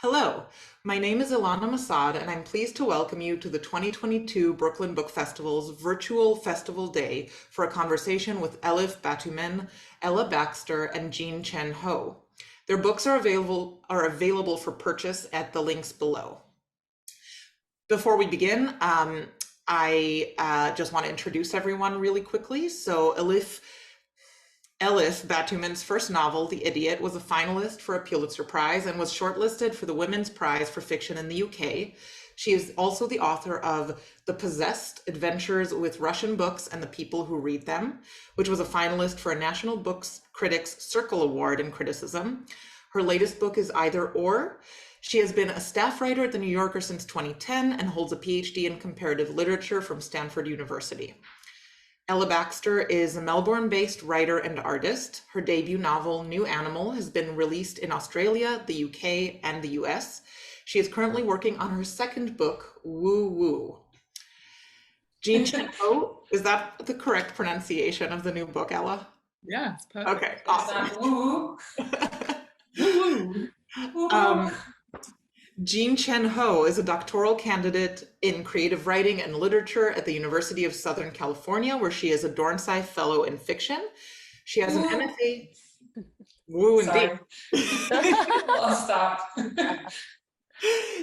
Hello, my name is Ilana Masad, and I'm pleased to welcome you to the 2022 Brooklyn Book Festival's virtual festival day for a conversation with Elif Batuman, Ella Baxter, and Chen Ho. Their books are available for purchase at the links below. Before we begin, I just want to introduce everyone really quickly. So Elif Batuman's first novel, The Idiot, was a finalist for a Pulitzer Prize and was shortlisted for the Women's Prize for Fiction in the UK. She is also the author of The Possessed: Adventures with Russian Books and the People Who Read Them, which was a finalist for a National Books Critics Circle Award in Criticism. Her latest book is Either Or. She has been a staff writer at The New Yorker since 2010 and holds a PhD in comparative literature from Stanford University. Ella Baxter is a Melbourne-based writer and artist. Her debut novel, New Animal, has been released in Australia, the UK, and the US. She is currently working on her second book, Woo Woo. Chen Ho, is that the correct pronunciation of the new book, Ella? Yeah, it's perfect. Okay, awesome. Woo woo. Woo. Chen Ho is a doctoral candidate in creative writing and literature at the University of Southern California, where she is a Dornsife Fellow in Fiction. She has an MFA. Woo, indeed. I'll stop.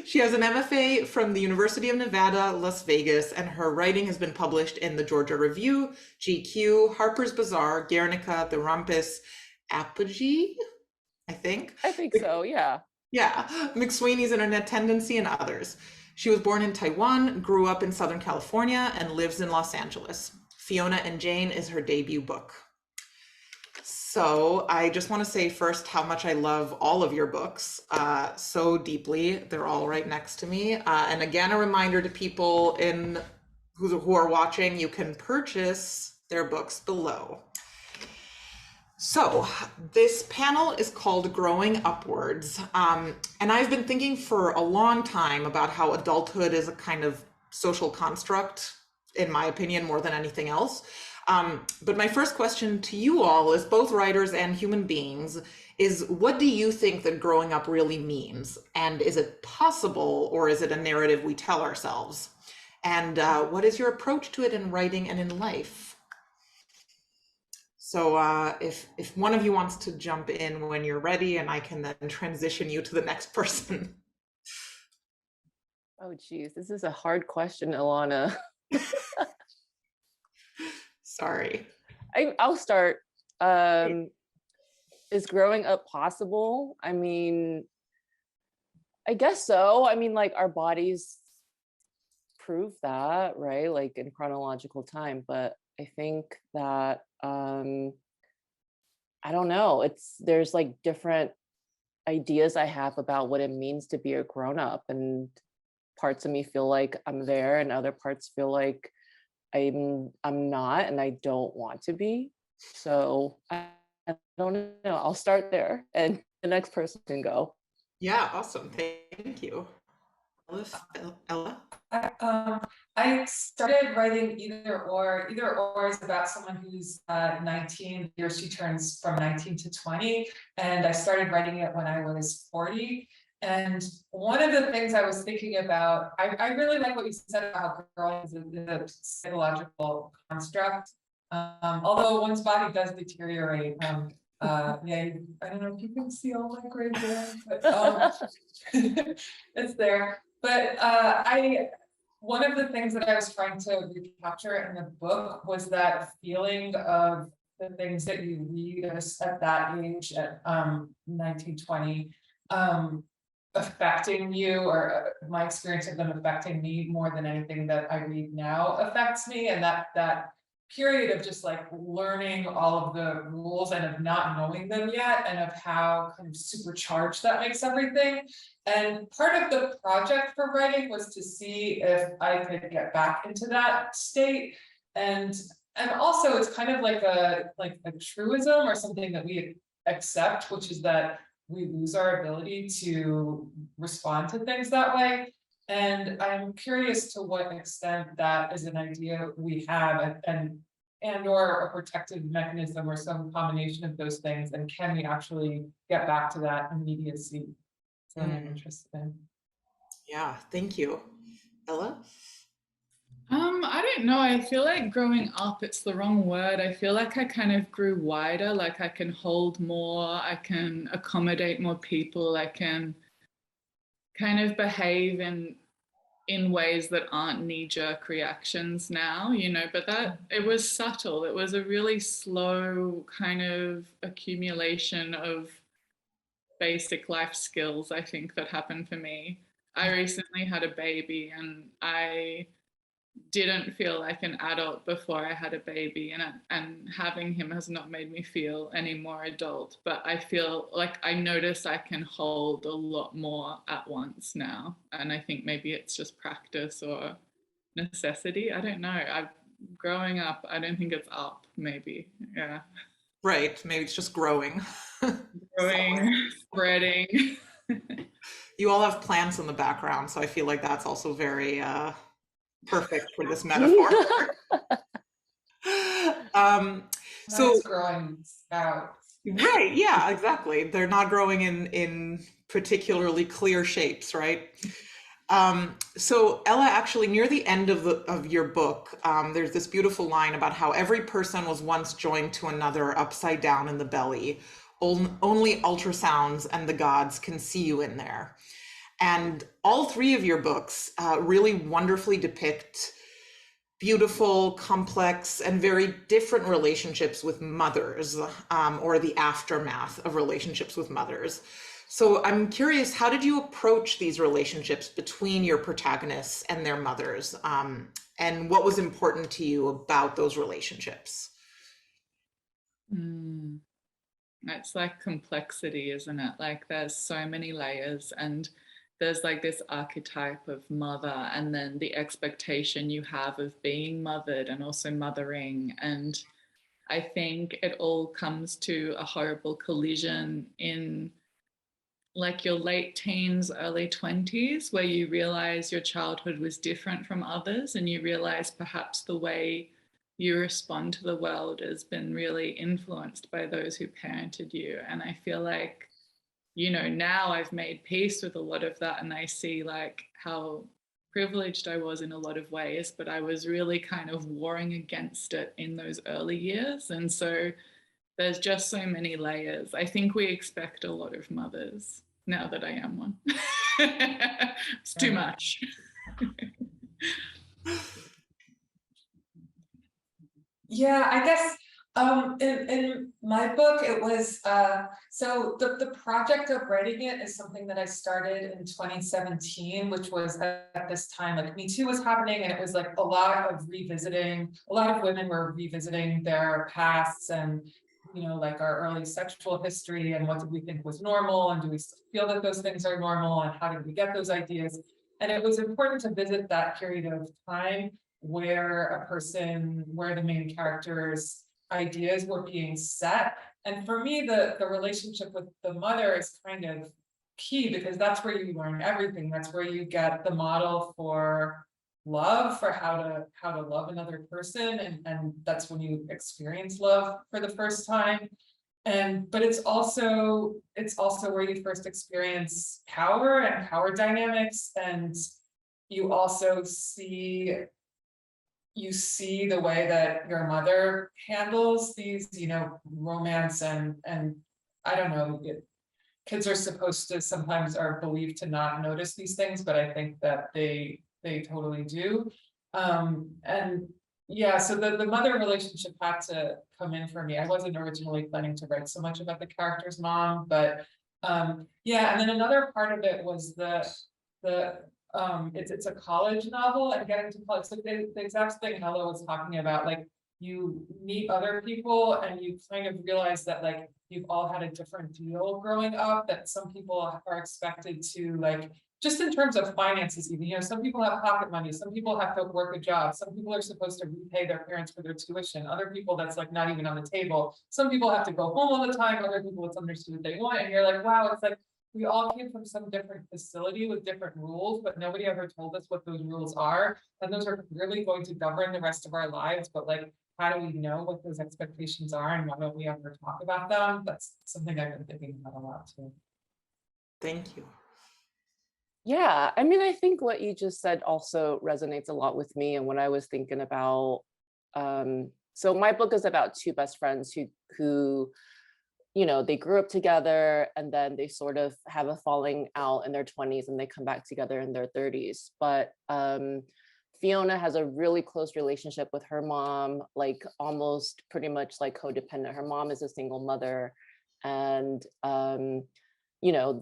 She has an MFA from the University of Nevada, Las Vegas, and her writing has been published in the Georgia Review, GQ, Harper's Bazaar, Guernica, The Rumpus, Apogee, I think. I think so, yeah. Yeah, McSweeney's Internet Tendency, and others. She was born in Taiwan, grew up in Southern California, and lives in Los Angeles. Fiona and Jane is her debut book. So I just want to say first how much I love all of your books so deeply. They're all right next to me. And again, a reminder to people who are watching, you can purchase their books below. So this panel is called Growing Upwards, and I've been thinking for a long time about how adulthood is a kind of social construct, in my opinion, more than anything else. But my first question to you all, as both writers and human beings, is what do you think that growing up really means? And is it possible, or is it a narrative we tell ourselves? And what is your approach to it in writing and in life? So if one of you wants to jump in when you're ready, and I can then transition you to the next person. Oh, geez, this is a hard question, Ilana. Sorry. I'll start. Is growing up possible? I mean, I guess so. I mean, like our bodies prove that, right? Like in chronological time, but I think that I don't know. There's like different ideas I have about what it means to be a grown-up, and parts of me feel like I'm there, and other parts feel like I'm not, and I don't want to be. So I don't know. I'll start there, and the next person can go. Yeah, awesome. Thank you. Ella? I started writing Either Or. Either Or is about someone who's 19, the year she turns from 19 to 20. And I started writing it when I was 40. And one of the things I was thinking about, I really like what you said about how growing is a psychological construct. Although one's body does deteriorate. Yeah, I don't know if you can see all my gray hair, but it's there. But one of the things that I was trying to recapture in the book was that feeling of the things that you read at that age, at 19, 20, affecting you, or my experience of them affecting me more than anything that I read now affects me. And that period of just like learning all of the rules and of not knowing them yet, and of how kind of supercharged that makes everything. And part of the project for writing was to see if I could get back into that state. And And also it's kind of like a truism or something that we accept, which is that we lose our ability to respond to things that way. And I'm curious to what extent that is an idea we have and or a protective mechanism or some combination of those things, and can we actually get back to that immediacy? So I'm interested in. Yeah, thank you. Ella? I don't know. I feel like growing up, it's the wrong word. I feel like I kind of grew wider, like I can hold more, I can accommodate more people, I can kind of behave in ways that aren't knee-jerk reactions now, you know, but that it was subtle. It was a really slow kind of accumulation of basic life skills, I think, that happened for me. I recently had a baby and I didn't feel like an adult before I had a baby, and having him has not made me feel any more adult, but I feel like I notice I can hold a lot more at once now, and I think maybe it's just practice or necessity. I don't know. Growing up, I don't think it's up, maybe. Yeah. Right, maybe it's just growing. Growing, spreading. You all have plants in the background, so I feel like that's also very perfect for this metaphor. So Nice growing sprouts. right, yeah, exactly. They're not growing in particularly clear shapes, right? So Ella, actually, near the end of your book, there's this beautiful line about how every person was once joined to another upside down in the belly. Only ultrasounds and the gods can see you in there. And all three of your books really wonderfully depict beautiful, complex, and very different relationships with mothers, or the aftermath of relationships with mothers. So I'm curious, how did you approach these relationships between your protagonists and their mothers? And what was important to you about those relationships? It's like complexity, isn't it? Like there's so many layers, and there's like this archetype of mother, and then the expectation you have of being mothered and also mothering. And I think it all comes to a horrible collision in like your late teens, early 20s, where you realize your childhood was different from others, and you realize perhaps the way you respond to the world has been really influenced by those who parented you. And I feel like, you know, now I've made peace with a lot of that, and I see like how privileged I was in a lot of ways, but I was really kind of warring against it in those early years. And so there's just so many layers. I think we expect a lot of mothers now that I am one. It's too much. Yeah, I guess in my book it was so the project of writing it is something that I started in 2017, which was at this time like Me Too was happening, and it was like a lot of women were revisiting their pasts, and you know, like our early sexual history, and what did we think was normal, and do we still feel that those things are normal, and how did we get those ideas. And it was important to visit that period of time where the main character's ideas were being set. And for me, the relationship with the mother is kind of key, because that's where you learn everything. That's where you get the model for love, for how to love another person, and that's when you experience love for the first time. But it's also where you first experience power and power dynamics, and you also see the way that your mother handles these, you know, romance and I don't know, kids are believed to not notice these things, but I think that they totally do. And yeah, so the mother relationship had to come in for me. I wasn't originally planning to write so much about the character's mom, but yeah. And then another part of it was it's a college novel, and getting to college, like the exact thing Ella was talking about, like you meet other people and you kind of realize that like you've all had a different deal growing up, that some people are expected to like, just in terms of finances even, you know, some people have pocket money, some people have to work a job, some people are supposed to repay their parents for their tuition, other people that's like not even on the table, some people have to go home all the time, other people it's understood they want, and you're like, wow, it's like we all came from some different facility with different rules, but nobody ever told us what those rules are, and those are really going to govern the rest of our lives. But like, how do we know what those expectations are, and why don't we ever talk about them? That's something I've been thinking about a lot too. Thank you. Yeah, I mean, I think what you just said also resonates a lot with me. And when I was thinking about, so my book is about two best friends who, you know, they grew up together and then they sort of have a falling out in their 20s and they come back together in their 30s. But Fiona has a really close relationship with her mom, like almost pretty much like codependent. Her mom is a single mother, and you know,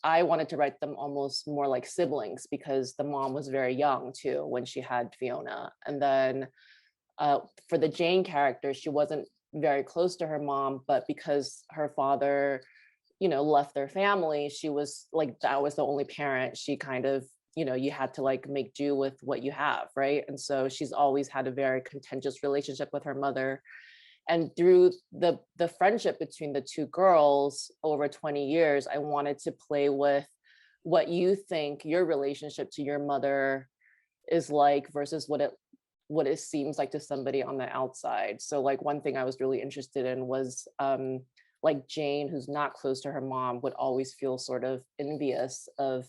I wanted to write them almost more like siblings because the mom was very young too when she had Fiona. And then for the Jane character, she wasn't very close to her mom, but because her father, you know, left their family, she was like, that was the only parent. She kind of, you know, you had to like make do with what you have, right? And so she's always had a very contentious relationship with her mother. And through the friendship between the two girls over 20 years, I wanted to play with what you think your relationship to your mother is like versus what it seems like to somebody on the outside. So like one thing I was really interested in was like Jane, who's not close to her mom, would always feel sort of envious of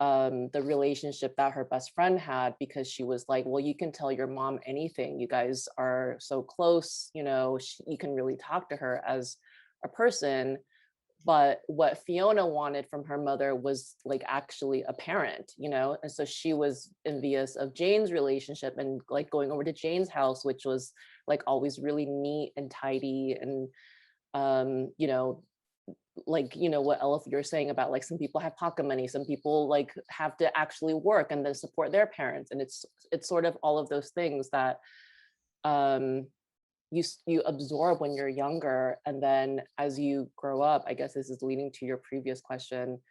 the relationship that her best friend had, because she was like, well, you can tell your mom anything, you guys are so close, you know, you can really talk to her as a person. But what Fiona wanted from her mother was like actually a parent, you know, and so she was envious of Jane's relationship and like going over to Jane's house, which was like always really neat and tidy. And you know, like, you know, what Elif you're saying about like some people have pocket money, some people like have to actually work and then support their parents, and it's sort of all of those things that you absorb when you're younger, and then as you grow up, I guess this is leading to your previous question,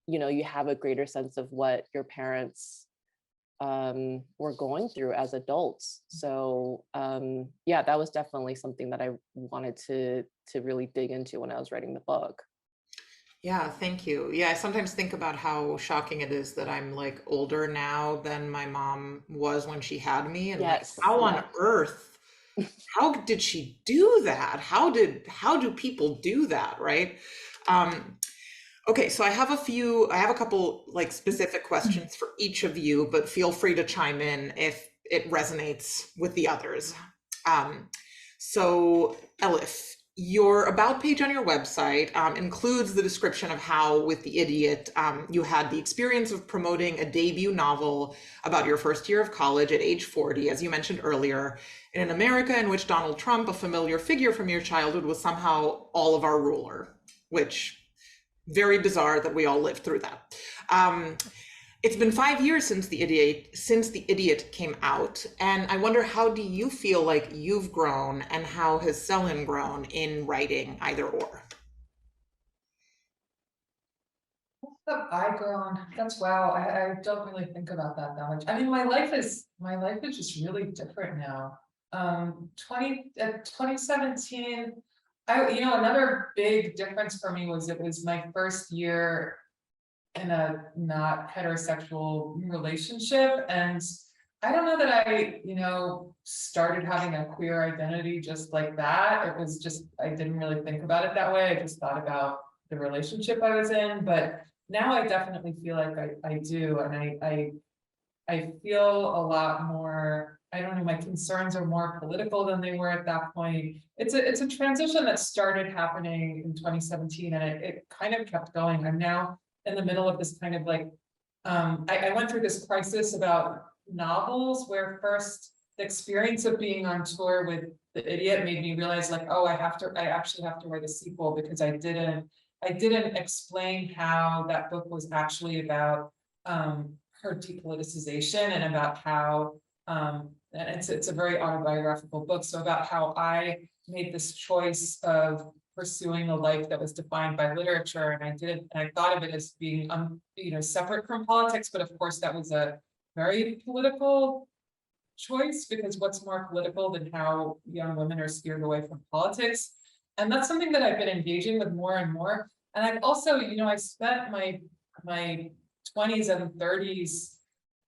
you know, you have a greater sense of what your parents were going through as adults. So yeah, that was definitely something that I wanted to really dig into when I was writing the book. Yeah, thank you. Yeah, I sometimes think about how shocking it is that I'm like older now than my mom was when she had me, and like Yes, how on yes. earth, how did she do that? How do people do that, right? Okay, so I have a couple like specific questions for each of you, but feel free to chime in if it resonates with the others. So Elif, your about page on your website includes the description of how, with The Idiot, you had the experience of promoting a debut novel about your first year of college at age 40, as you mentioned earlier, in an America in which Donald Trump, a familiar figure from your childhood, was somehow all of our ruler, which very bizarre that we all lived through that. It's been 5 years since The Idiot came out, and I wonder, how do you feel like you've grown, and how has Selin grown in writing, either or? Have I grown? That's wow. I don't really think about that much. I mean, my life is just really different now. 2017, you know, another big difference for me was it was my first year in a not heterosexual relationship. And I don't know that I, you know, started having a queer identity just like that. It was just, I didn't really think about it that way. I just thought about the relationship I was in. But now I definitely feel like I do. And I feel a lot more, I don't know, my concerns are more political than they were at that point. It's a transition that started happening in 2017, and it kind of kept going. I'm now in the middle of this kind of like, I went through this crisis about novels, where first the experience of being on tour with The Idiot made me realize like, oh, I actually have to write a sequel, because I didn't explain how that book was actually about her depoliticization, and about how and it's a very autobiographical book. So about how I made this choice of pursuing a life that was defined by literature, and I thought of it as being separate from politics, but of course that was a very political choice, because what's more political than how young women are steered away from politics? And that's something that I've been engaging with more and more. And I've also, I spent my 20s and 30s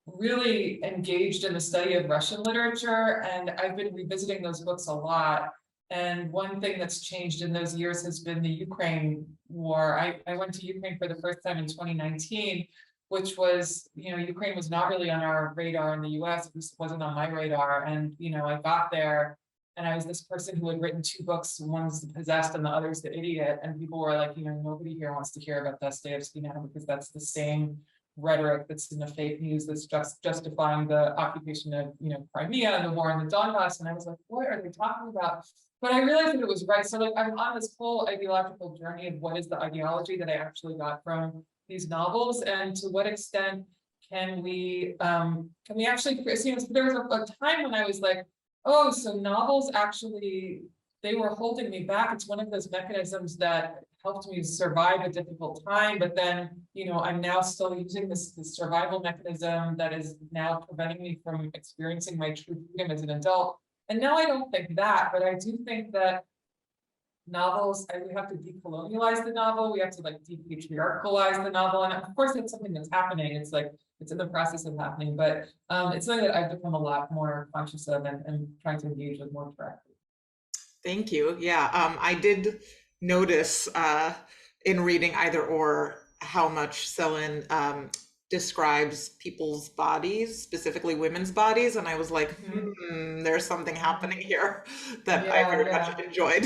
really engaged in the study of Russian literature, and I've been revisiting those books a lot. And one thing that's changed in those years has been the Ukraine war. I went to Ukraine for the first time in 2019, which was, Ukraine was not really on our radar in the US. It wasn't on my radar. And, I got there and I was this person who had written 2 books. One's The Possessed and the other's The Idiot. And people were like, nobody here wants to hear about Dostoevsky now, because that's the same rhetoric that's in the fake news that's just justifying the occupation of, Crimea and the war in the Donbass. And I was like, what are they talking about? But I realized that it was right. So like, I'm on this whole ideological journey of what is the ideology that I actually got from these novels, and to what extent can we actually, there was a time when I was like, oh, so novels actually, they were holding me back. It's one of those mechanisms that helped me survive a difficult time. But then, I'm now still using this survival mechanism that is now preventing me from experiencing my true freedom as an adult. And now I don't think that, but I do think that novels, we have to decolonialize the novel. We have to like depatriarchalize the novel. And of course, that's something that's happening. It's like, it's in the process of happening, but it's something that I've become a lot more conscious of and trying to engage with more directly. Thank you. Yeah, I did notice in reading Either Or how much Selin describes people's bodies, specifically women's bodies, and I was like, there's something happening here that I very much enjoyed.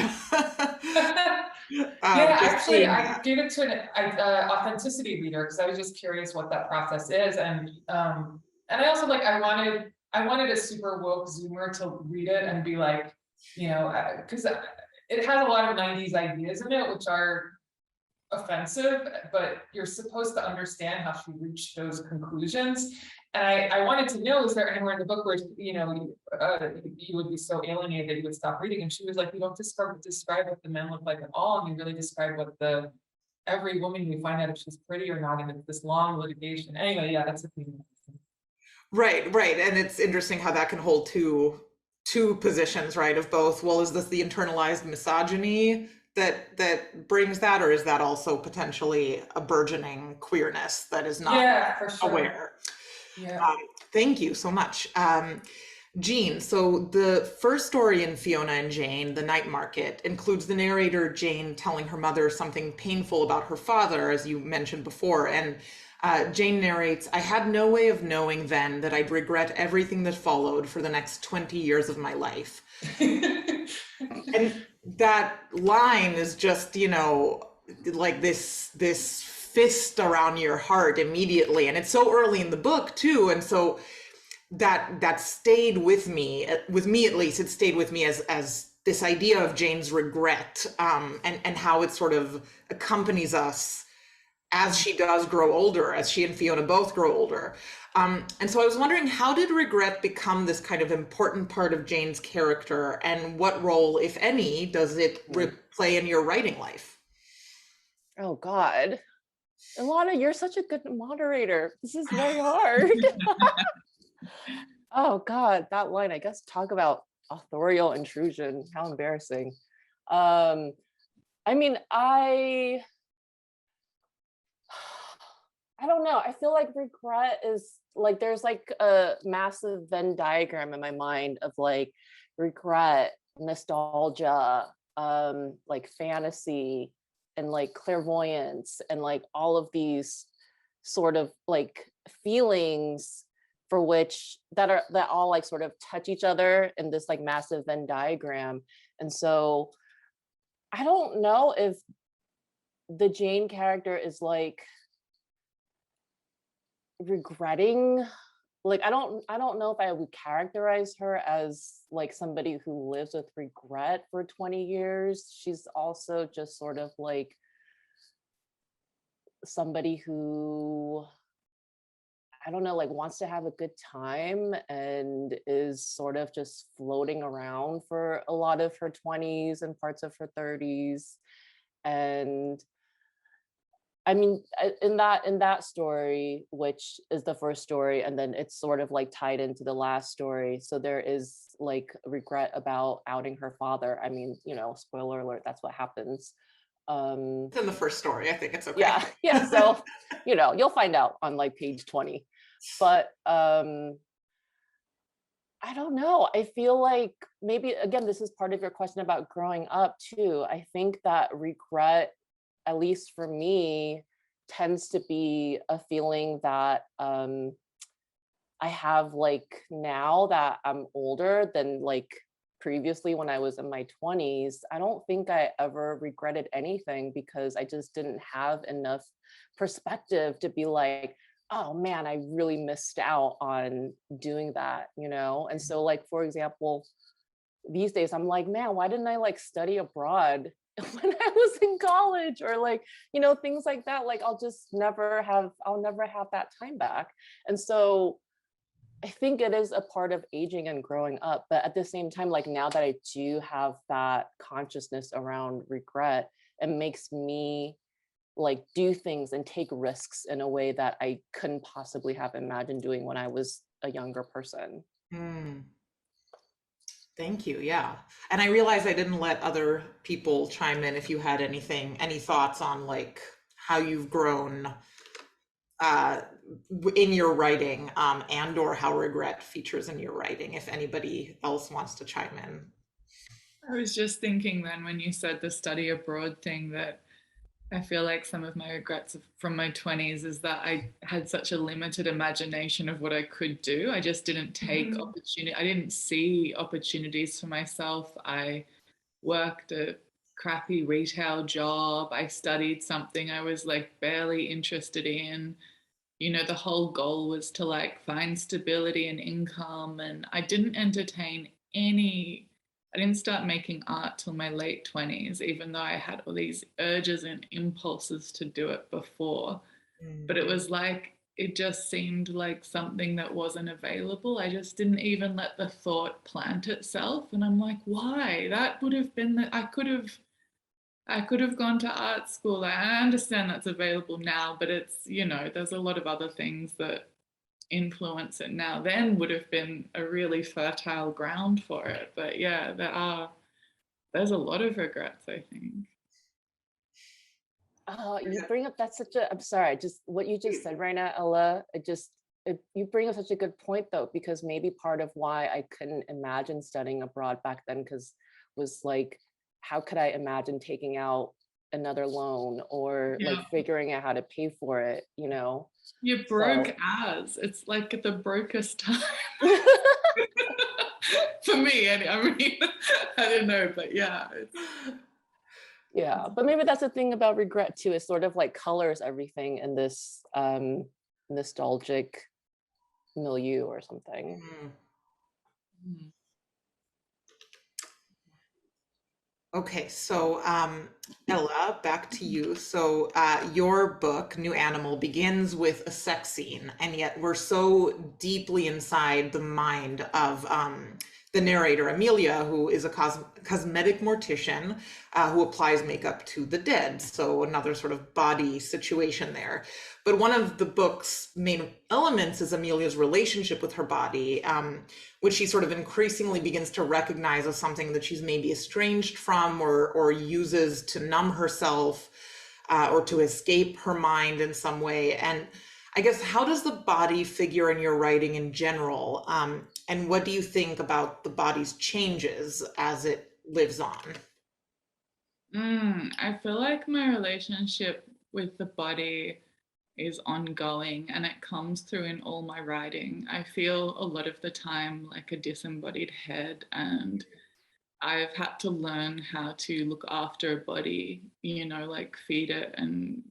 Actually, I gave it to an authenticity reader because I was just curious what that process is, and I also I wanted a super woke Zoomer to read it and be like, because it has a lot of 90s ideas in it, which are offensive, but you're supposed to understand how she reached those conclusions. And I wanted to know, is there anywhere in the book where, you would be so alienated that you would stop reading? And she was like, you don't describe what the men look like at all. And you really describe what every woman, you find out if she's pretty or not. And it's this long litigation. Anyway, yeah, that's a thing. Right. And it's interesting how that can hold two positions, right? Of both, well, is this the internalized misogyny that brings that, or is that also potentially a burgeoning queerness that is not for sure. aware? Yeah. Thank you so much. Jean, so the first story in Fiona and Jane, The Night Market, includes the narrator Jane telling her mother something painful about her father, as you mentioned before. And Jane narrates, I had no way of knowing then that I'd regret everything that followed for the next 20 years of my life. And that line is just, like this fist around your heart immediately. And it's so early in the book too. And so that stayed with me at least, it stayed with me as this idea of Jane's regret, and how it sort of accompanies us as she does grow older, as she and Fiona both grow older. And so I was wondering, how did regret become this kind of important part of Jane's character, and what role, if any, does it play in your writing life? Oh God, Ilana, you're such a good moderator. This is very hard. Oh God, that line, I guess, talk about authorial intrusion. How embarrassing. I mean, I don't know. I feel like regret is like, there's like a massive Venn diagram in my mind of like regret, nostalgia, like fantasy, and like clairvoyance, and like all of these sort of like feelings for which that all like sort of touch each other in this like massive Venn diagram. And so I don't know if the Jane character is like regretting, like I don't know if I would characterize her as like somebody who lives with regret for 20 years. She's also just sort of like somebody who, I don't know, like wants to have a good time and is sort of just floating around for a lot of her 20s and parts of her 30s. And I mean, in that story, which is the first story, and then it's sort of like tied into the last story. So there is like regret about outing her father. I mean, you know, spoiler alert, that's what happens. It's in the first story. I think it's okay. Yeah, yeah. So, you know, you'll find out on like page 20. But I don't know. I feel like maybe again, this is part of your question about growing up too. I think that regret, at least for me, tends to be a feeling that I have like now that I'm older than like previously when I was in my 20s. I don't think I ever regretted anything because I just didn't have enough perspective to be like, oh man, I really missed out on doing that, you know? And so like, for example, these days I'm like, man, why didn't I like study abroad when I was in college, or like, you know, things like that. Like I'll never have that time back. And so I think it is a part of aging and growing up. But at the same time, like now that I do have that consciousness around regret, it makes me like do things and take risks in a way that I couldn't possibly have imagined doing when I was a younger person. Mm, thank you. Yeah. And I realized I didn't let other people chime in if you had any thoughts on like how you've grown uh, in your writing, and or how regret features in your writing, if anybody else wants to chime in. I was just thinking then when you said the study abroad thing that I feel like some of my regrets from my 20s is that I had such a limited imagination of what I could do. I just didn't take opportunity. I didn't see opportunities for myself. I worked a crappy retail job. I studied something I was like barely interested in. You know, the whole goal was to like find stability and income. And I didn't entertain I didn't start making art till my late 20s, even though I had all these urges and impulses to do it before. But it was like, it just seemed like something that wasn't available. I just didn't even let the thought plant itself. And I'm like, why? That would have been that I could have gone to art school. I understand that's available now, but it's, you know, there's a lot of other things that influence it now. Then would have been a really fertile ground for it. But yeah, there's a lot of regrets, I think. Oh, you bring up that's such a, I'm sorry, just what you just said right now, Ella, you bring up such a good point though, because maybe part of why I couldn't imagine studying abroad back then, because was like, how could I imagine taking out another loan or like figuring out how to pay for it, you know? You're broke as, it's like at the brokest time. For me, I mean, I don't know, but yeah. Yeah, but maybe that's the thing about regret too. It sort of like colors everything in this nostalgic milieu or something. Okay, so Ella, back to you. So your book, New Animal, begins with a sex scene, and yet we're so deeply inside the mind of the narrator, Amelia, who is a cosmetic mortician who applies makeup to the dead. So another sort of body situation there. But one of the book's main elements is Amelia's relationship with her body, which she sort of increasingly begins to recognize as something that she's maybe estranged from or uses to numb herself or to escape her mind in some way. And I guess, how does the body figure in your writing in general? And what do you think about the body's changes as it lives on? I feel like my relationship with the body is ongoing and it comes through in all my writing. I feel a lot of the time like a disembodied head, and I've had to learn how to look after a body, you know, like feed it and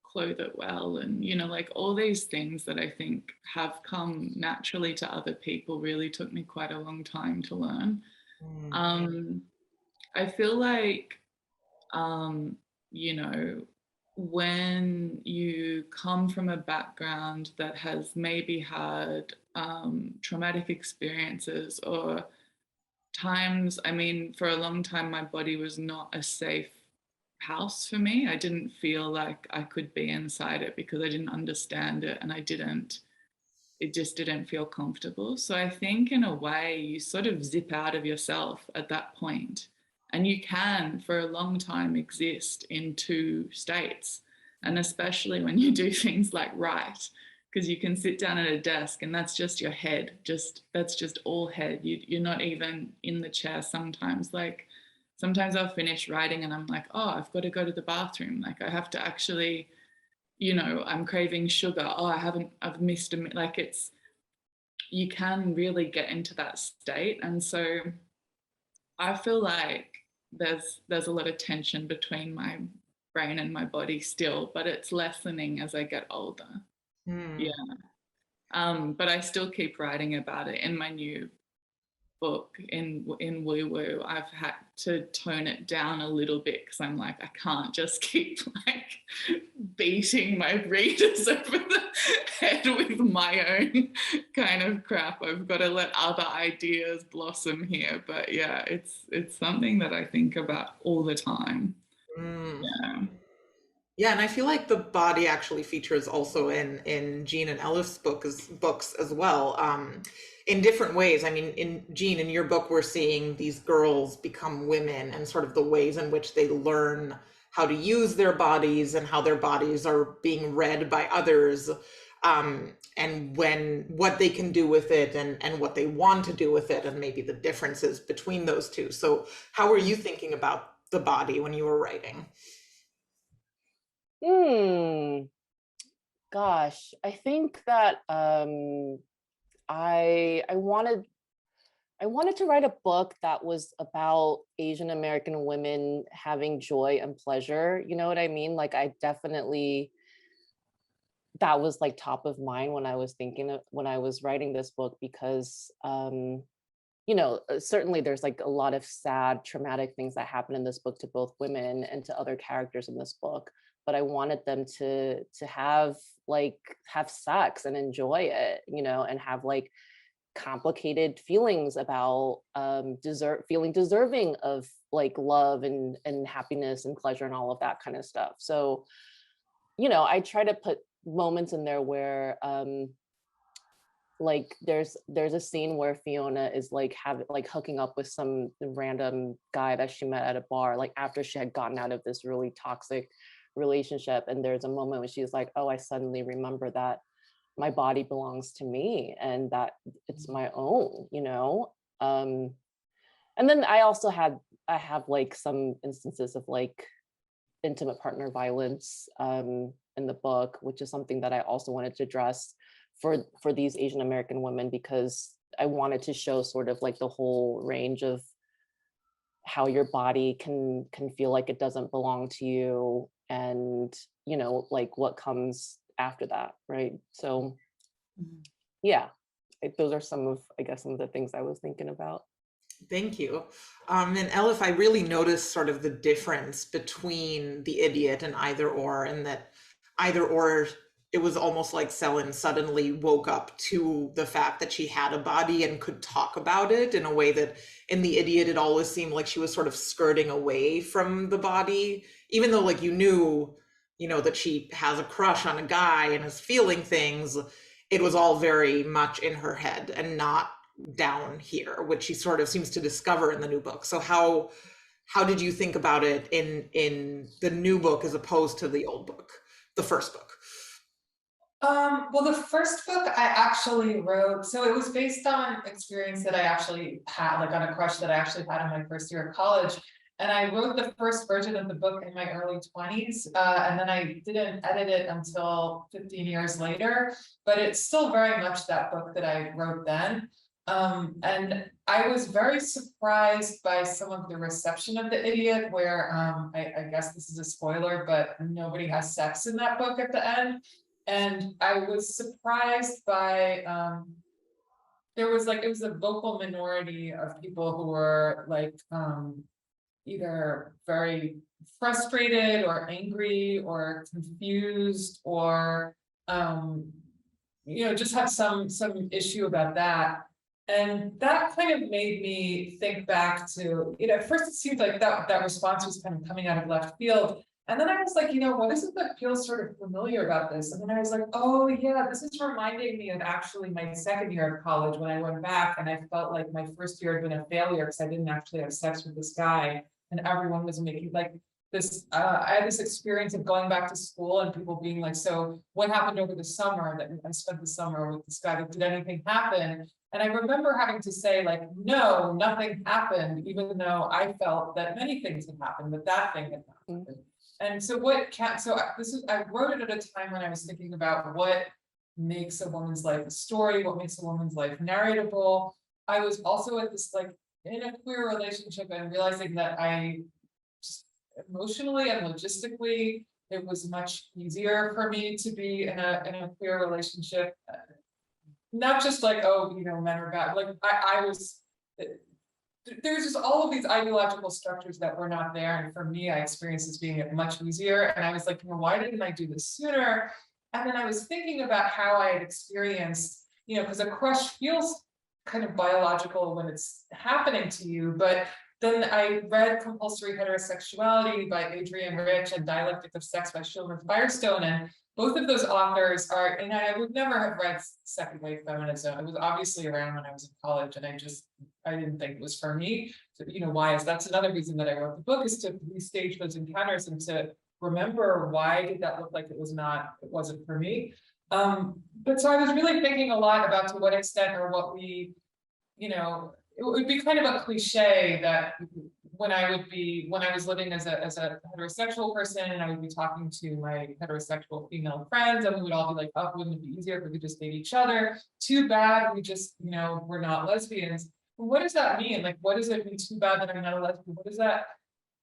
clothe it well, and you know, like all these things that I think have come naturally to other people really took me quite a long time to learn. I feel like you know, when you come from a background that has maybe had traumatic experiences or times, I mean, for a long time, my body was not a safe house for me. I didn't feel like I could be inside it because I didn't understand it, and it just didn't feel comfortable. So I think in a way you sort of zip out of yourself at that point, and you can for a long time exist in two states. And especially when you do things like write, because you can sit down at a desk and that's just your head, that's just all head. You're not even in the chair sometimes. Like sometimes I'll finish writing and I'm like, oh, I've got to go to the bathroom. Like I have to actually, I'm craving sugar. Oh, I've missed like you can really get into that state. And so I feel like there's a lot of tension between my brain and my body still, but it's lessening as I get older. Yeah. But I still keep writing about it. In my new book in Woo Woo, I've had to tone it down a little bit because I'm like, I can't just keep like beating my readers over the head with my own kind of crap. I've got to let other ideas blossom here. But yeah, it's something that I think about all the time. Yeah. Yeah, and I feel like the body actually features also in Jean and Elif's books as well, in different ways. I mean, in Jean, in your book, we're seeing these girls become women and sort of the ways in which they learn how to use their bodies and how their bodies are being read by others, and what they can do with it and what they want to do with it, and maybe the differences between those two. So, how were you thinking about the body when you were writing? Gosh, I think that I wanted to write a book that was about Asian American women having joy and pleasure. You know what I mean? Like I definitely, that was like top of mind when I was when I was writing this book, because certainly there's like a lot of sad, traumatic things that happen in this book to both women and to other characters in this book. But I wanted them to have sex and enjoy it, and have like complicated feelings about feeling deserving of like love and happiness and pleasure and all of that kind of stuff. So, I try to put moments in there where like there's a scene where Fiona is like hooking up with some random guy that she met at a bar, like after she had gotten out of this really toxic relationship. And there's a moment when she's like, oh, I suddenly remember that my body belongs to me and that it's my own, and then I have like some instances of like intimate partner violence in the book, which is something that I also wanted to address for these Asian American women, because I wanted to show sort of like the whole range of how your body can feel like it doesn't belong to you, and like what comes after that, right? So yeah, those are some of the things I was thinking about. Thank you. And Elif, I really noticed sort of the difference between the idiot and either or, and that either or, it was almost like Selin suddenly woke up to the fact that she had a body and could talk about it, in a way that in the idiot, it always seemed like she was sort of skirting away from the body, even though like you knew, that she has a crush on a guy and is feeling things. It was all very much in her head and not down here, which she sort of seems to discover in the new book. So how did you think about it in the new book as opposed to the old book, the first book? Well, the first book I actually wrote, so it was based on experience that I actually had, like on a crush that I actually had in my first year of college. And I wrote the first version of the book in my early 20s, and then I didn't edit it until 15 years later, but it's still very much that book that I wrote then. And I was very surprised by some of the reception of The Idiot, where I guess this is a spoiler, but nobody has sex in that book at the end. And I was surprised by, it was a vocal minority of people who were like, either very frustrated or angry or confused or just have some issue about that. And that kind of made me think back to, at first it seemed like that response was kind of coming out of left field. And then I was like, what is it that feels sort of familiar about this? And then I was like, oh yeah, this is reminding me of actually my second year of college when I went back and I felt like my first year had been a failure because I didn't actually have sex with this guy. And everyone was making like this, I had this experience of going back to school and people being like, so what happened over the summer that I spent the summer with this guy? Did anything happen? And I remember having to say like, no, nothing happened, even though I felt that many things had happened, but that thing had not happened. And so I wrote it at a time when I was thinking about what makes a woman's life a story, what makes a woman's life narratable. I was also at this like in a queer relationship and realizing that I just emotionally and logistically, it was much easier for me to be in a queer relationship. Not just like, oh, men are bad. Like I was, there's just all of these ideological structures that were not there. And for me, I experienced this being much easier. And I was like, why didn't I do this sooner? And then I was thinking about how I had experienced, because a crush feels kind of biological when it's happening to you. But then I read Compulsory Heterosexuality by Adrienne Rich and Dialectic of Sex by Shilmer Firestone. And both of those authors are, and I would never have read second wave feminism. It was obviously around when I was in college and I didn't think it was for me. So, that's another reason that I wrote the book, is to restage those encounters and to remember why did that look like it wasn't for me. But so I was really thinking a lot about to what extent or what we, it would be kind of a cliche that when I was living as a heterosexual person and I would be talking to my heterosexual female friends and we would all be like, oh, wouldn't it be easier if we could just date each other? Too bad we just, we're not lesbians. What does that mean? Like, what does it mean, too bad that I'm not a lesbian? What does that,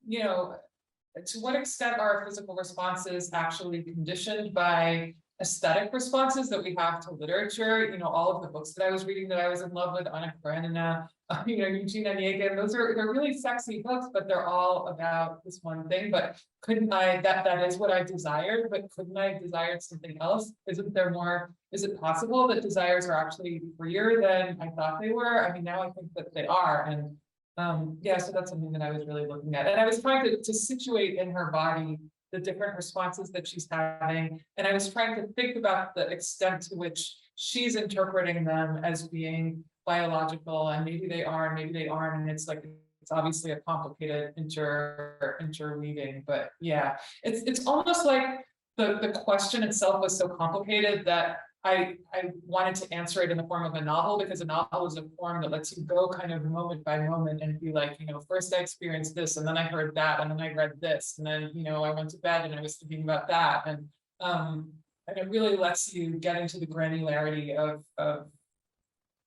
to what extent are physical responses actually conditioned by aesthetic responses that we have to literature? All of the books that I was reading that I was in love with, Anna Karenina, Eugene Onegin, they're really sexy books, but they're all about this one thing. But couldn't I, that is what I desired, but couldn't I have desired something else? Isn't there more, is it possible that desires are actually freer than I thought they were? I mean, now I think that they are. And so that's something that I was really looking at. And I was trying to situate in her body the different responses that she's having. And I was trying to think about the extent to which she's interpreting them as being biological, and maybe they are, and maybe they aren't. And it's obviously a complicated interweaving, but yeah, it's almost like the question itself was so complicated that I wanted to answer it in the form of a novel, because a novel is a form that lets you go kind of moment by moment and be like, first I experienced this, and then I heard that, and then I read this, and then, I went to bed and I was thinking about that. And it really lets you get into the granularity of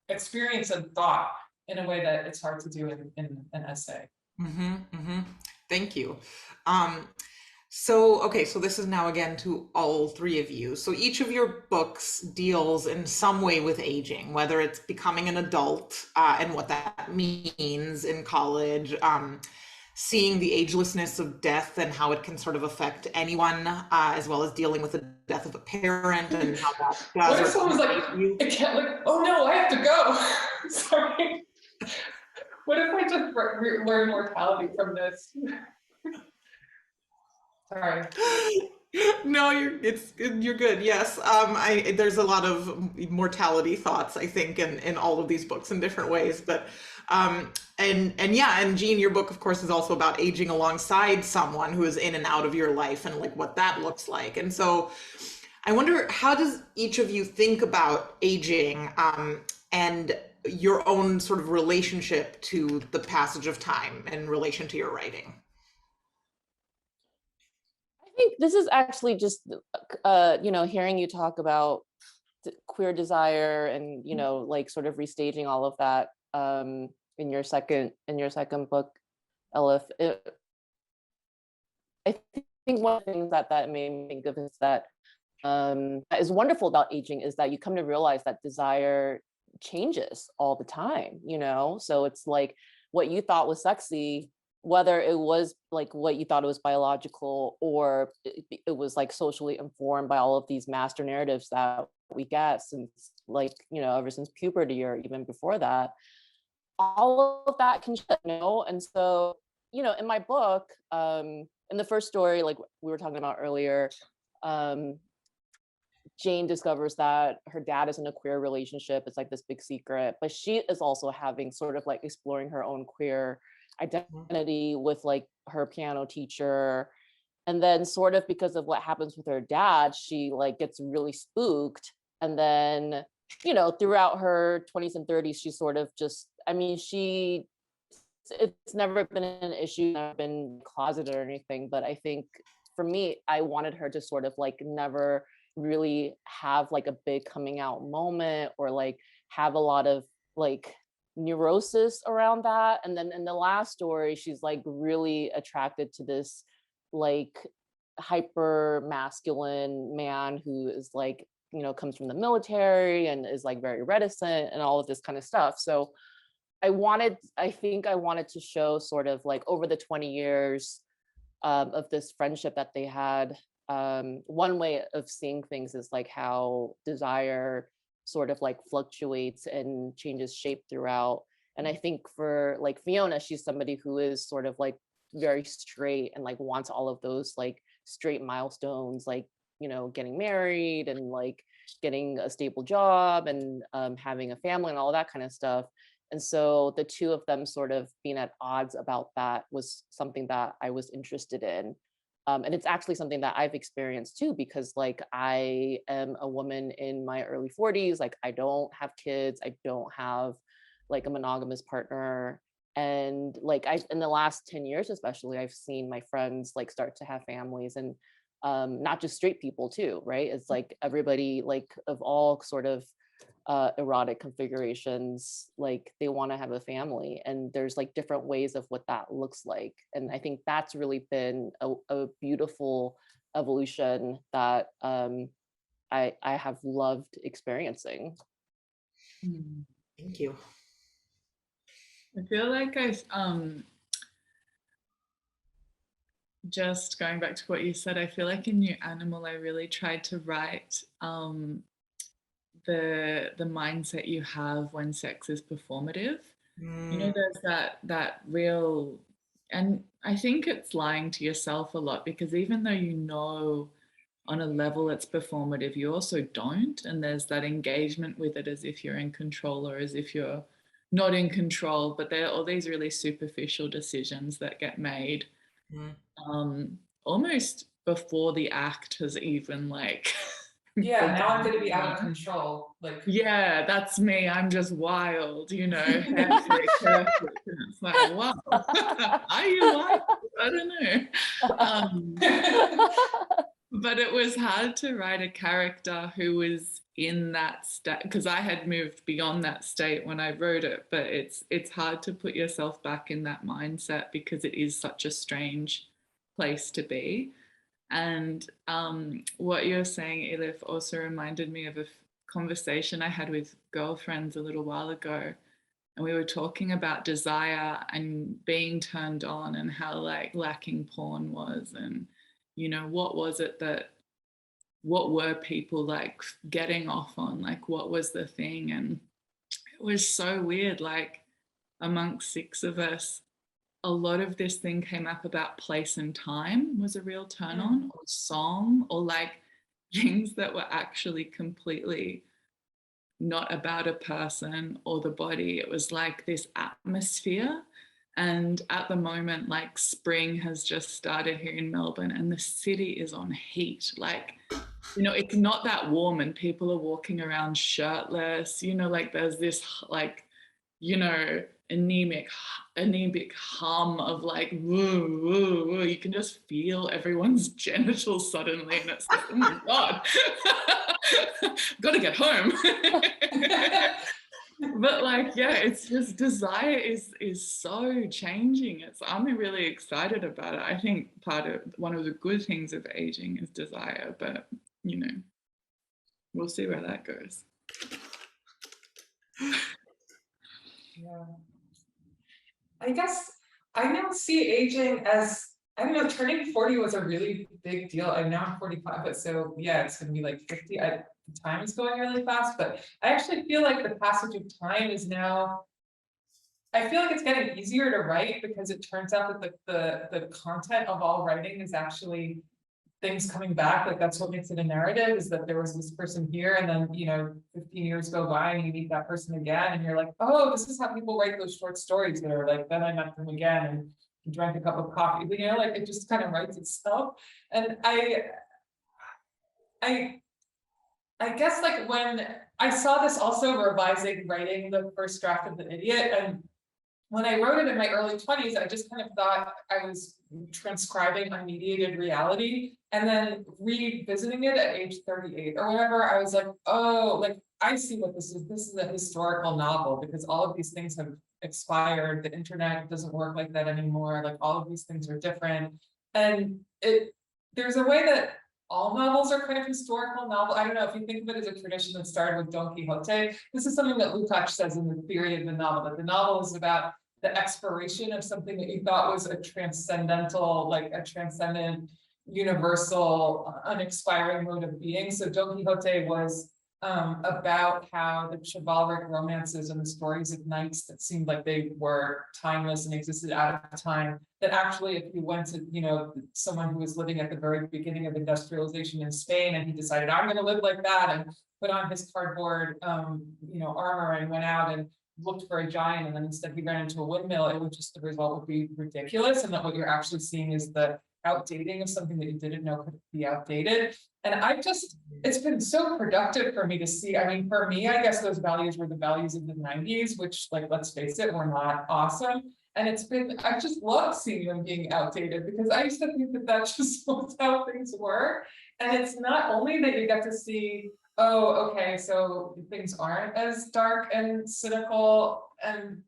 experience and thought in a way that it's hard to do in an essay. Mm-hmm, mm-hmm. Thank you. So this is now again to all three of you. So each of your books deals in some way with aging, whether it's becoming an adult and what that means in college, seeing the agelessness of death and how it can sort of affect anyone, as well as dealing with the death of a parent and how that does. What if someone's like, I can't, like, oh no, I have to go. Sorry. What if I just learn mortality from this? Sorry. No, you're good. Yes. There's a lot of mortality thoughts, I think, in all of these books in different ways, but and Jean, your book, of course, is also about aging alongside someone who is in and out of your life and like what that looks like. And so I wonder, how does each of you think about aging and your own sort of relationship to the passage of time in relation to your writing? I think this is actually just, hearing you talk about queer desire and, like sort of restaging all of that in your second book, Elif. I think one of the things that made me think of is that is wonderful about aging is that you come to realize that desire changes all the time, so it's like what you thought was sexy whether it was like what you thought it was biological, or it was like socially informed by all of these master narratives that we get since, like, you know, ever since puberty or even before that, all of that can shift, you know? And so, you know, in my book, in the first story, like we were talking about earlier, Jane discovers that her dad is in a queer relationship. It's like this big secret, but she is also having sort of like exploring her own queer identity with like her piano teacher. And then sort of because of what happens with her dad, she like gets really spooked. And then, you know, throughout her 20s and 30s, she sort of just, I mean, it's never been an issue, never been closeted or anything, but I think for me, I wanted her to sort of like never really have like a big coming out moment, or like have a lot of like neurosis around that. And then in the last story, she's like really attracted to this like hyper masculine man who is like, you know, comes from the military and is like very reticent and all of this kind of stuff. So I think I wanted to show sort of like over the 20 years of this friendship that they had. One way of seeing things is like how desire sort of like fluctuates and changes shape throughout. And I think for like Fiona, she's somebody who is sort of like very straight and like wants all of those like straight milestones, like, you know, getting married and like getting a stable job and having a family and all that kind of stuff. And so the two of them sort of being at odds about that was something that I was interested in. And it's actually something that I've experienced too, because like I am a woman in my early 40s, like I don't have kids, I don't have like a monogamous partner. And like in the last 10 years, especially, I've seen my friends like start to have families, and not just straight people too, right? It's like everybody like of all sort of erotic configurations, like they want to have a family, and there's like different ways of what that looks like. And I think that's really been a beautiful evolution that I have loved experiencing. Thank you. I feel like just going back to what you said, I feel like in New Animal I really tried to write the mindset you have when sex is performative. You know, there's that real, and I think it's lying to yourself a lot, because even though you know on a level it's performative, you also don't. And there's that engagement with it as if you're in control or as if you're not in control. But there are all these really superficial decisions that get made almost before the act has even like Yeah, now I'm gonna be out of control. Like, yeah, that's me. I'm just wild, you know, hectic, perfect. And it's like, wow, are you wild? I don't know. But it was hard to write a character who was in that state, because I had moved beyond that state when I wrote it. But it's hard to put yourself back in that mindset, because it is such a strange place to be. And what you're saying, Elif, also reminded me of a conversation I had with girlfriends a little while ago. And we were talking about desire and being turned on, and how like lacking porn was. And, you know, what were people like getting off on? Like, what was the thing? And it was so weird. Like, amongst six of us, a lot of this thing came up about place and time was a real turn on, or song, or like things that were actually completely not about a person or the body. It was like this atmosphere. And at the moment, like spring has just started here in Melbourne and the city is on heat. Like, you know, it's not that warm and people are walking around shirtless, you know, like there's this like, you know, anemic hum of like woo, woo, woo. You can just feel everyone's genitals suddenly, and it's like, oh my god, gotta get home. But like, yeah, it's just desire is so changing. I'm really excited about it. I think one of the good things of aging is desire, but you know, we'll see where that goes. yeah. I guess I don't see aging as, I don't know, turning 40 was a really big deal. I'm now 45, but so yeah, it's gonna be like 50. The time is going really fast, but I actually feel like the passage of time is now, I feel like it's getting easier to write because it turns out that the content of all writing is actually things coming back. Like that's what makes it a narrative, is that there was this person here and then, 15 years go by and you meet that person again and you're like, oh, this is how people write those short stories that are like, then I met them again and drank a cup of coffee. Like it just kind of writes itself. And I guess like when I saw this also revising writing the first draft of The Idiot, and when I wrote it in my early 20s, I just kind of thought I was transcribing unmediated reality. And then revisiting it at age 38 or whatever, I was like, oh, like I see what this is. This is a historical novel because all of these things have expired. The internet doesn't work like that anymore. Like all of these things are different. And there's a way that all novels are kind of historical novel. I don't know if you think of it as a tradition that started with Don Quixote. This is something that Lukács says in the theory of the novel, that the novel is about the expiration of something that you thought was a transcendental, like a transcendent, universal, unexpiring mode of being. So Don Quixote was about how the chivalric romances and the stories of knights that seemed like they were timeless and existed out of time, that actually if you went to someone who was living at the very beginning of industrialization in Spain and he decided I'm going to live like that and put on his cardboard armor and went out and looked for a giant and then instead he ran into a windmill, it would just, the result would be ridiculous, and that what you're actually seeing is the outdating of something that you didn't know could be outdated. And it's been so productive for me to see. I mean, for me, I guess those values were the values of the 90s, which, like, let's face it, were not awesome. And I just love seeing them being outdated because I used to think that that's just how things were. And it's not only that you get to see, oh, okay, so things aren't as dark and cynical and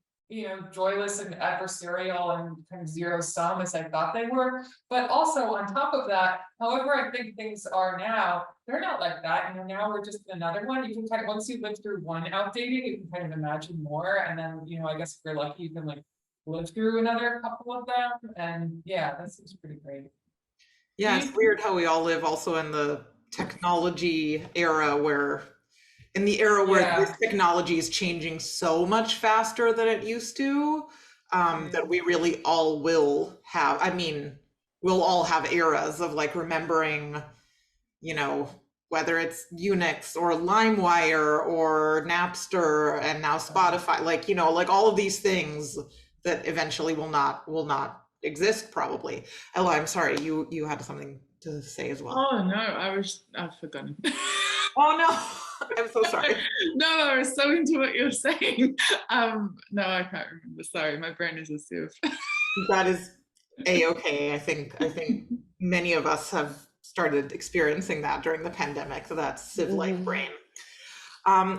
joyless and adversarial and kind of zero sum as I thought they were. But also on top of that, however I think things are now, they're not like that. Now we're just another one. You can kind of, once you live through one outdating, you can kind of imagine more. And then, I guess if you're lucky, you can like live through another couple of them. And yeah, that seems pretty great. Yeah, it's weird how we all live also in the technology era where this technology is changing so much faster than it used to, that we really all will have, we'll all have eras of like remembering, whether it's Unix or LimeWire or Napster and now Spotify, like all of these things that eventually will not exist probably. Ella, I'm sorry, you had something to say as well. Oh no, I've forgotten. Oh no, I'm so sorry. No, I was so into what you're saying. No, I can't remember. Sorry, my brain is a sieve. That is a-okay. I think many of us have started experiencing that during the pandemic. So that's sieve-like brain.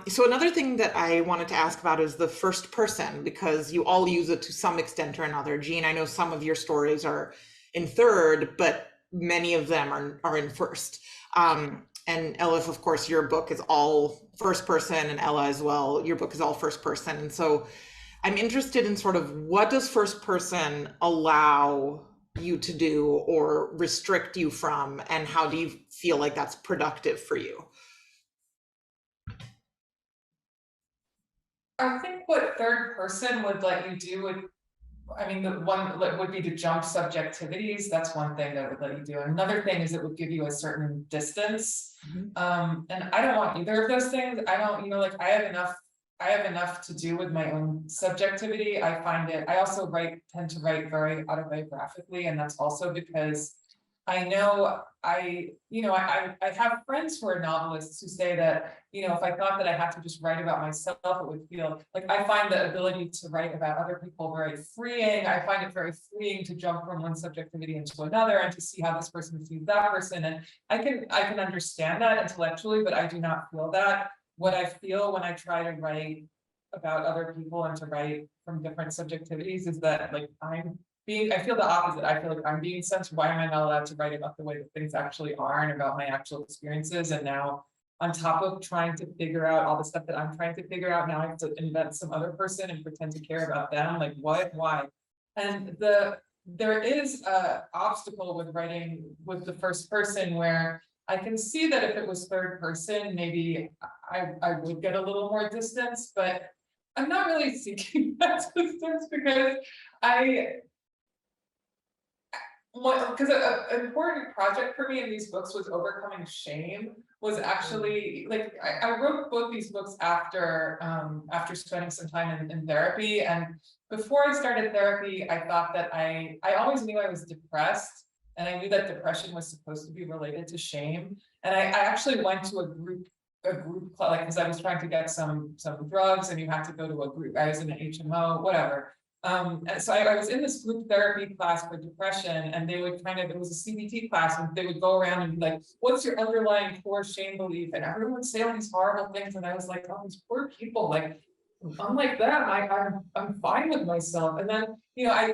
So another thing that I wanted to ask about is the first person, because you all use it to some extent or another. Jean, I know some of your stories are in third, but many of them are in first. And Elif, of course, your book is all first person, and Ella as well, your book is all first person. And so I'm interested in sort of what does first person allow you to do or restrict you from, and how do you feel like that's productive for you? I think what third person would let you do the one would be to jump subjectivities. That's one thing that would let you do. Another thing is it would give you a certain distance. And I don't want either of those things. I don't, I have enough to do with my own subjectivity. I also tend to write very autobiographically, and that's also because I know I have friends who are novelists who say that, if I thought that I had to just write about myself, it would feel like, I find the ability to write about other people very freeing. I find it very freeing to jump from one subjectivity into another and to see how this person sees that person. And I can understand that intellectually, but I do not feel that. What I feel when I try to write about other people and to write from different subjectivities is that I feel the opposite. I feel like I'm being censored. Why am I not allowed to write about the way that things actually are and about my actual experiences? And now, on top of trying to figure out all the stuff that I'm trying to figure out, now I have to invent some other person and pretend to care about them. Like, what? Why? And there is a obstacle with writing with the first person where I can see that if it was third person, maybe I would get a little more distance, but I'm not really seeking that distance because because an important project for me in these books was overcoming shame. Was actually like I wrote both these books after spending some time in therapy, and before I started therapy, I thought that I always knew I was depressed, and I knew that depression was supposed to be related to shame. And I actually went to a group like, because I was trying to get some drugs, and you have to go to a group. I was in an HMO, whatever. And so I was in this group therapy class for depression, and they would it was a CBT class, and they would go around and be like, what's your underlying core shame belief? And everyone would say all these horrible things. And I was like, oh, these poor people, like, unlike them, I'm fine with myself. And then, I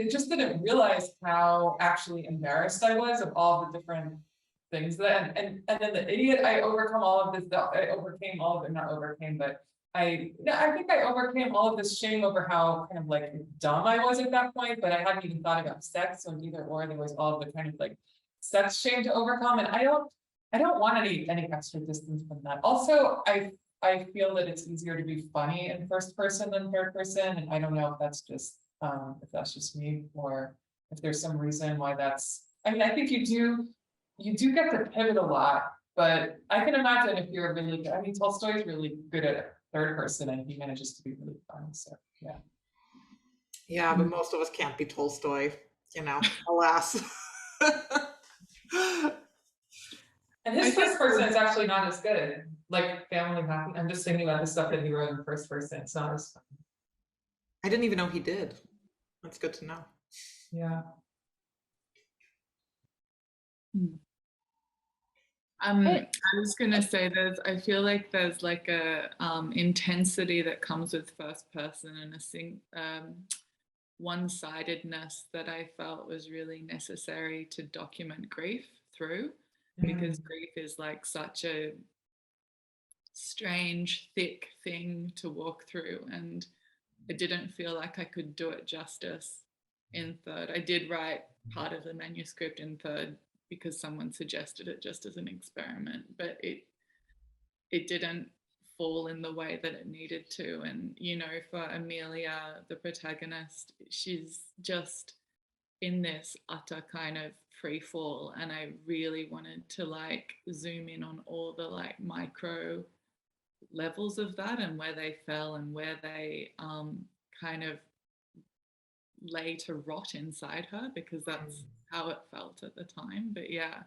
just didn't realize how actually embarrassed I was of all the different things that, and then the idiot, I overcame all of this, I overcame all of it, not overcame, but I think I overcame all of this shame over how kind of like dumb I was at that point, but I hadn't even thought about sex. So either or, there was all of the kind of like sex shame to overcome. And I don't want any extra distance from that. Also, I feel that it's easier to be funny in first person than third person. And I don't know if that's just me, or if there's some reason why that's, I mean, I think you do get to pivot a lot, but I can imagine if you're really good, I mean, Tolstoy is really good at third person, and he manages to be really fun. So yeah. Yeah, but most of us can't be Tolstoy, alas. And his first person is actually not as good. Like Family Happy. I'm just thinking about the stuff that he wrote in first person. It's not as fun. I didn't even know he did. That's good to know. Yeah. I was gonna say I feel like there's like a intensity that comes with first person, and one-sidedness that I felt was really necessary to document grief through, because grief is like such a strange, thick thing to walk through, and I didn't feel like I could do it justice in third. I did write part of the manuscript in third because someone suggested it just as an experiment, but it didn't fall in the way that it needed to. And for Amelia, the protagonist, she's just in this utter kind of free fall, and I really wanted to like zoom in on all the like micro levels of that, and where they fell, and where they kind of lay to rot inside her, because that's how it felt at the time. But yeah,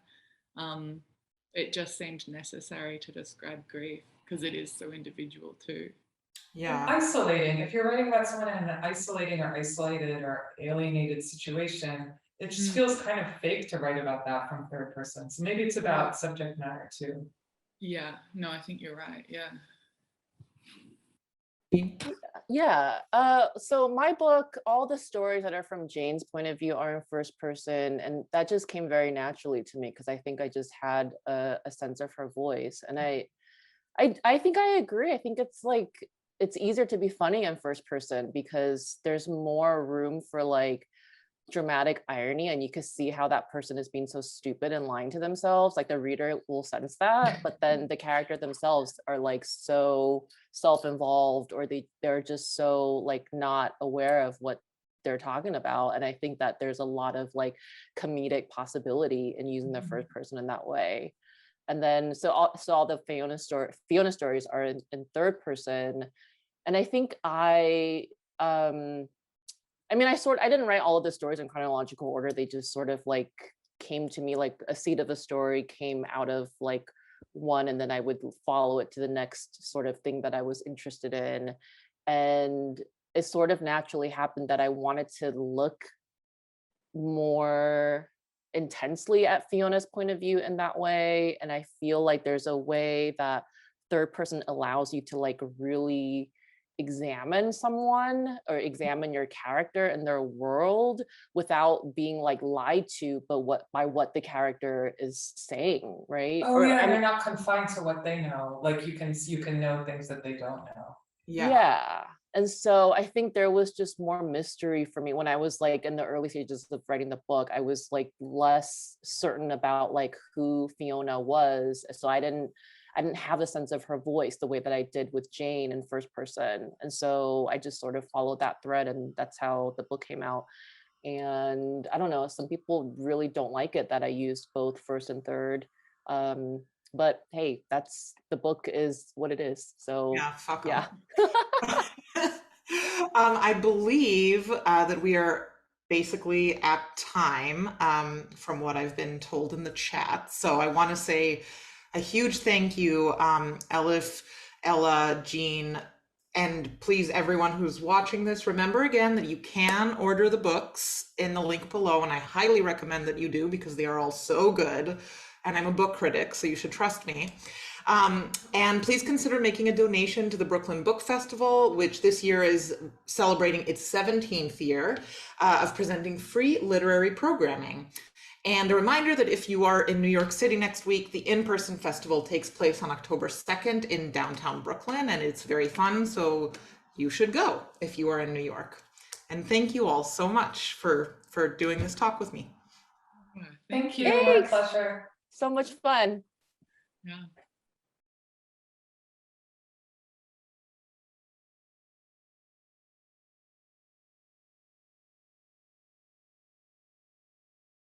it just seemed necessary to describe grief because it is so individual too. Yeah. Isolating. If you're writing about someone in an isolated or alienated situation, it just feels kind of fake to write about that from third person. So maybe it's about subject matter too. Yeah, no, I think you're right. Yeah. Yeah. So my book, all the stories that are from Jane's point of view are in first person, and that just came very naturally to me because I think I just had a sense of her voice. And I think I agree. I think it's like it's easier to be funny in first person because there's more room for like dramatic irony, and you can see how that person is being so stupid and lying to themselves. Like the reader will sense that, but then the character themselves are like so self-involved, or they're just so like not aware of what they're talking about. And I think that there's a lot of like comedic possibility in using the first person in that way. And then so all the Fiona stories are in third person. And I think I didn't write all of the stories in chronological order. They just sort of like came to me, like a seed of a story came out of like one, and then I would follow it to the next sort of thing that I was interested in. And it sort of naturally happened that I wanted to look more intensely at Fiona's point of view in that way. And I feel like there's a way that third person allows you to like really examine someone or examine your character and their world without being like lied to, but by what the character is saying, right? Oh yeah, and you're not confined to what they know. Like you can know things that they don't know. Yeah. And so I think there was just more mystery for me when I was like in the early stages of writing the book. I was like less certain about like who Fiona was. So I didn't have a sense of her voice the way that I did with Jane in first person. And so I just sort of followed that thread, and that's how the book came out. And I don't know, some people really don't like it that I used both first and third. But hey, that's, the book is what it is. So Yeah, fuck 'em. yeah. I believe that we are basically at time, from what I've been told in the chat. So I want to say a huge thank you, Elif, Ella, Jean, and please, everyone who's watching this, remember again that you can order the books in the link below, and I highly recommend that you do because they are all so good. And I'm a book critic, so you should trust me. And please consider making a donation to the Brooklyn Book Festival, which this year is celebrating its 17th year of presenting free literary programming. And a reminder that if you are in New York City next week, the in-person festival takes place on October 2nd in downtown Brooklyn, and it's very fun, so you should go if you are in New York. And thank you all so much for doing this talk with me. Thank you. you. My Thanks. pleasure. So much fun. Yeah.